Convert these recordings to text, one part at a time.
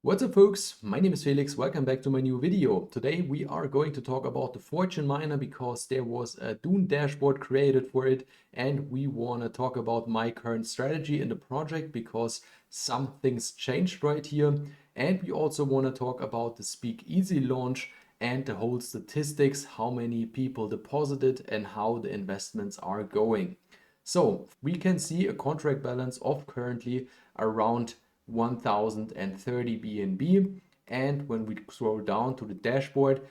What's up folks, my name is Felix, welcome back to my new video. Today we are going to talk about the Fortune Miner because there was a Dune dashboard created for it, and we want to talk about my current strategy in the project because some things changed right here, and we also want to talk about the Speakeasy launch and the whole statistics, how many people deposited and how the investments are going. So we can see a contract balance of currently around 1030 BNB, and when we scroll down to the dashboard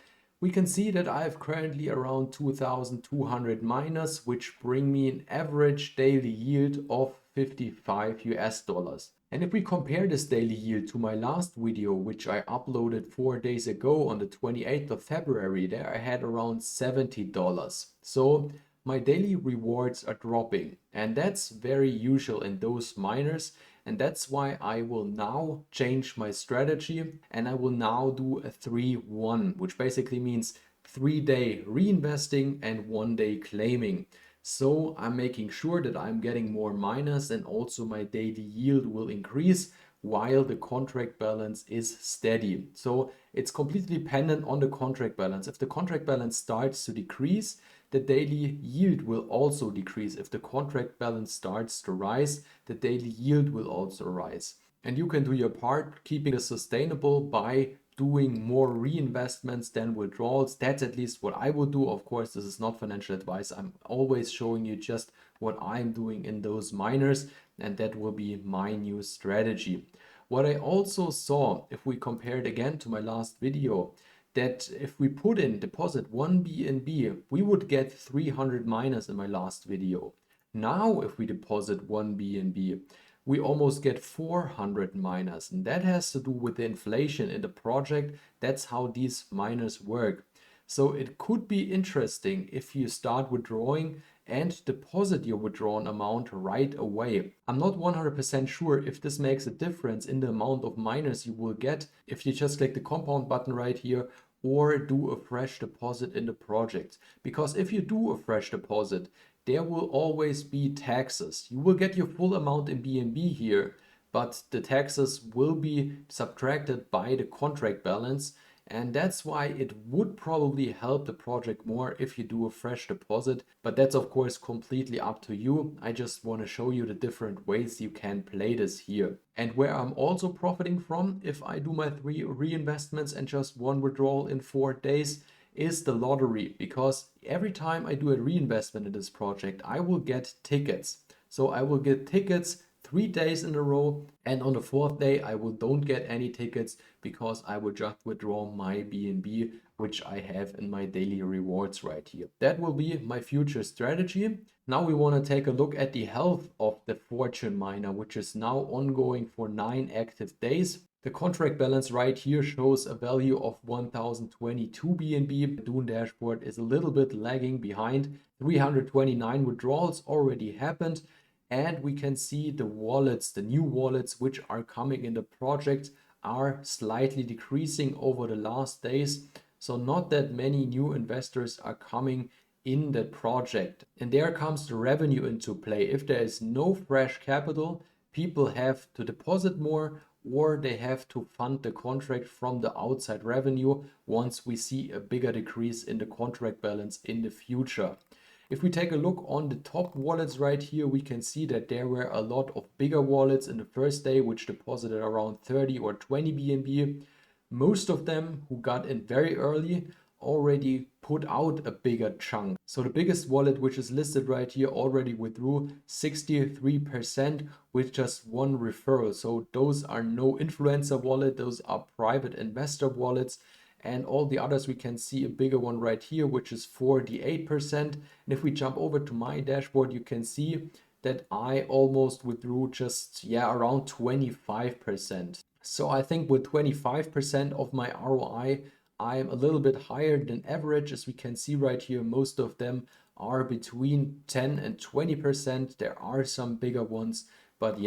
we can see that I have currently around 2200 miners, which bring me an average daily yield of 55 US dollars. And if we compare this daily yield to my last video, which I uploaded 4 days ago on the 28th of February, there I had around $70. So my daily rewards are dropping, and that's very usual in those miners, and that's why I will now change my strategy and I will now do a 3-1, which basically means 3-day reinvesting and 1-day claiming. So I'm making sure that I'm getting more miners and also my daily yield will increase while the contract balance is steady. So it's completely dependent on the contract balance. If the contract balance starts to decrease, the daily yield will also decrease. If the contract balance starts to rise, the daily yield will also rise. And you can do your part keeping it sustainable by doing more reinvestments than withdrawals. That's at least what I would do. Of course, this is not financial advice. I'm always showing you just what I'm doing in those miners, and that will be my new strategy. What I also saw, if we compare it again to my last video, that if we put in deposit 1 BNB, we would get 300 miners in my last video. Now, if we deposit 1 BNB, we almost get 400 miners, and that has to do with the inflation in the project. That's how these miners work. So it could be interesting if you start withdrawing and deposit your withdrawn amount right away. I'm not 100% sure if this makes a difference in the amount of miners you will get if you just click the compound button right here or do a fresh deposit in the project. Because if you do a fresh deposit, there will always be taxes. You will get your full amount in BNB here, but the taxes will be subtracted by the contract balance. And that's why it would probably help the project more if you do a fresh deposit. But that's of course completely up to you. I just want to show you the different ways you can play this here. And where I'm also profiting from if I do my 3 reinvestments and just 1 withdrawal in 4 days is the lottery. Because every time I do a reinvestment in this project, I will get tickets. So I will get tickets 3 days in a row, and on the 4th day I don't get any tickets because I will just withdraw my BNB, which I have in my daily rewards right here. That will be my future strategy. Now we want to take a look at the health of the Fortune Miner, which is now ongoing for 9 active days. The contract balance right here shows a value of 1022 BNB. The Dune dashboard is a little bit lagging behind. 329 withdrawals already happened. And we can see the wallets, the new wallets which are coming in the project are slightly decreasing over the last days. So not that many new investors are coming in the project. And there comes the revenue into play. If there is no fresh capital, people have to deposit more or they have to fund the contract from the outside revenue once we see a bigger decrease in the contract balance in the future. If we take a look on the top wallets right here, we can see that there were a lot of bigger wallets in the first day which deposited around 30 or 20 BNB. Most of them who got in very early already put out a bigger chunk. So the biggest wallet, which is listed right here, already withdrew 63% with just 1 referral. So those are no influencer wallet, those are private investor wallets. And all the others, we can see a bigger one right here, which is 48%. And if we jump over to my dashboard, you can see that I almost withdrew just, around 25%. So I think with 25% of my ROI, I'm a little bit higher than average. As we can see right here, most of them are between 10 and 20%. There are some bigger ones, but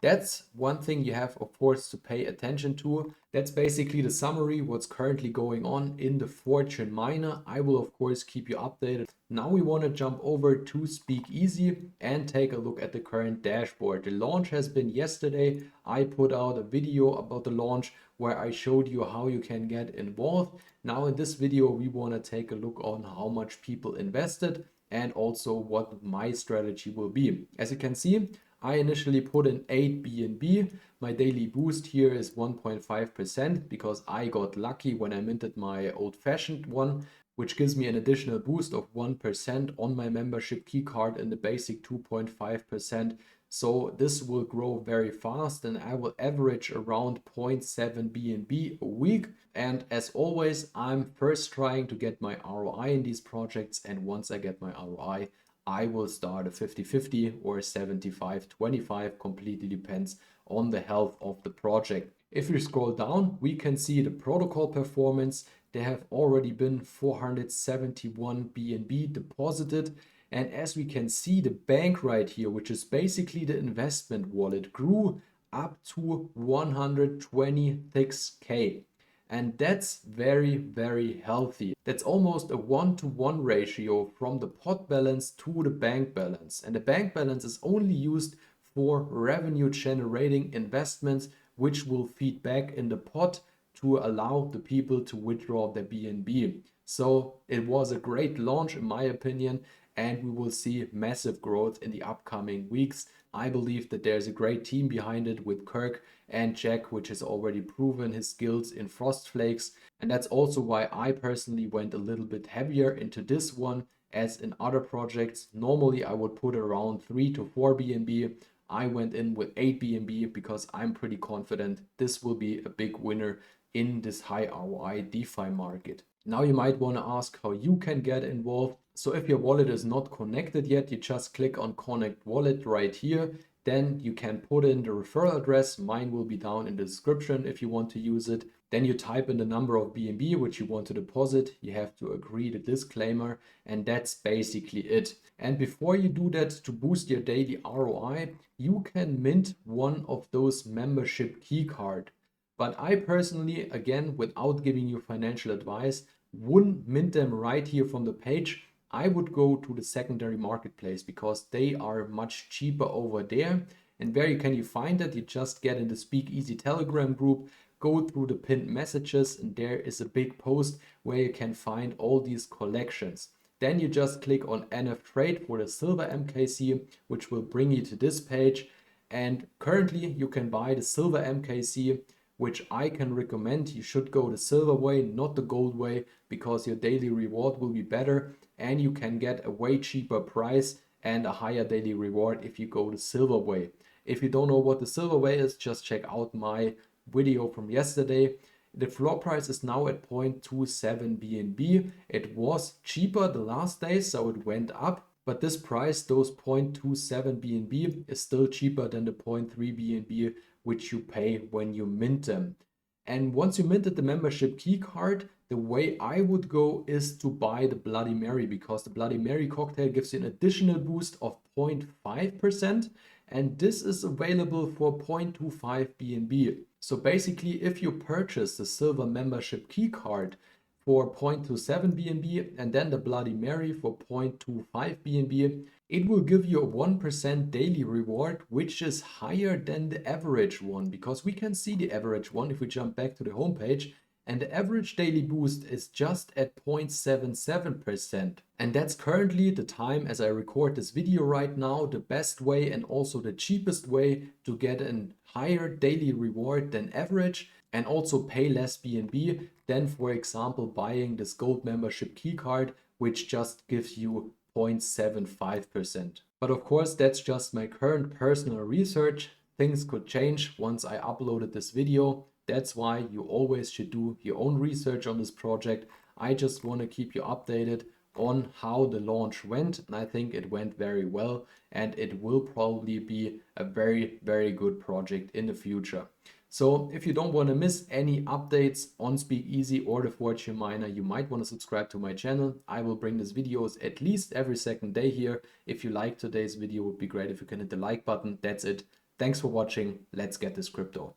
that's one thing you have, of course, to pay attention to. That's basically the summary, what's currently going on in the Fortune Miner. I will, of course, keep you updated. Now we want to jump over to Speakeasy and take a look at the current dashboard. The launch has been yesterday. I put out a video about the launch where I showed you how you can get involved. Now in this video, we want to take a look on how much people invested and also what my strategy will be. As you can see, I initially put in 8 BNB. My daily boost here is 1.5% because I got lucky when I minted my old-fashioned one, which gives me an additional boost of 1% on my membership key card and the basic 2.5%. So this will grow very fast and I will average around 0.7 BNB a week. And as always, I'm first trying to get my ROI in these projects, and once I get my ROI, I will start a 50-50 or 75-25, completely depends on the health of the project. If we scroll down, we can see the protocol performance. There have already been 471 BNB deposited. And as we can see, the bank right here, which is basically the investment wallet, grew up to 126K. And that's very, very healthy. That's almost a 1-to-1 ratio from the pot balance to the bank balance. And the bank balance is only used for revenue generating investments, which will feed back in the pot to allow the people to withdraw their BNB. So it was a great launch in my opinion, and we will see massive growth in the upcoming weeks. I believe that there's a great team behind it with Kirk and Jack, which has already proven his skills in Frost Flakes. And that's also why I personally went a little bit heavier into this one, as in other projects. Normally I would put around 3 to 4 BNB. I went in with 8 BNB because I'm pretty confident this will be a big winner in this high ROI DeFi market. Now you might want to ask how you can get involved. So if your wallet is not connected yet, you just click on Connect Wallet right here. Then you can put in the referral address. Mine will be down in the description if you want to use it. Then you type in the number of BNB which you want to deposit. You have to agree the disclaimer, and that's basically it. And before you do that, to boost your daily ROI, you can mint one of those membership key card. But I personally, again, without giving you financial advice, wouldn't mint them right here from the page. I would go to the secondary marketplace because they are much cheaper over there. And where can you find that? You just get in the Speakeasy Telegram group, go through the pinned messages, and there is a big post where you can find all these collections. Then you just click on NF Trade for the Silver MKC, which will bring you to this page. And currently you can buy the Silver MKC, which I can recommend. You should go the silver way, not the gold way, because your daily reward will be better and you can get a way cheaper price and a higher daily reward if you go the silver way. If you don't know what the silver way is, just check out my video from yesterday. The floor price is now at 0.27 BNB. It was cheaper the last day, so it went up. But this price, those 0.27 BNB, is still cheaper than the 0.3 BNB which you pay when you mint them. And once you minted the membership key card, the way I would go is to buy the Bloody Mary, because the Bloody Mary cocktail gives you an additional boost of 0.5%, and this is available for 0.25 BNB. So basically, if you purchase the silver membership key card for 0.27 BNB and then the Bloody Mary for 0.25 BNB, it will give you a 1% daily reward, which is higher than the average one, because we can see the average one if we jump back to the homepage, and the average daily boost is just at 0.77%. And that's currently the time as I record this video right now, the best way and also the cheapest way to get a higher daily reward than average, and also pay less BNB than, for example, buying this gold membership key card, which just gives you 0.75%. But of course, that's just my current personal research. Things could change once I uploaded this video. That's why you always should do your own research on this project. I just want to keep you updated on how the launch went, and I think it went very well, and it will probably be a very, very good project in the future. So if you don't want to miss any updates on Speakeasy or the Fortune Miner, you might want to subscribe to my channel. I will bring these videos at least every second day here. If you like today's video, it would be great if you can hit the like button. That's it. Thanks for watching. Let's get this crypto.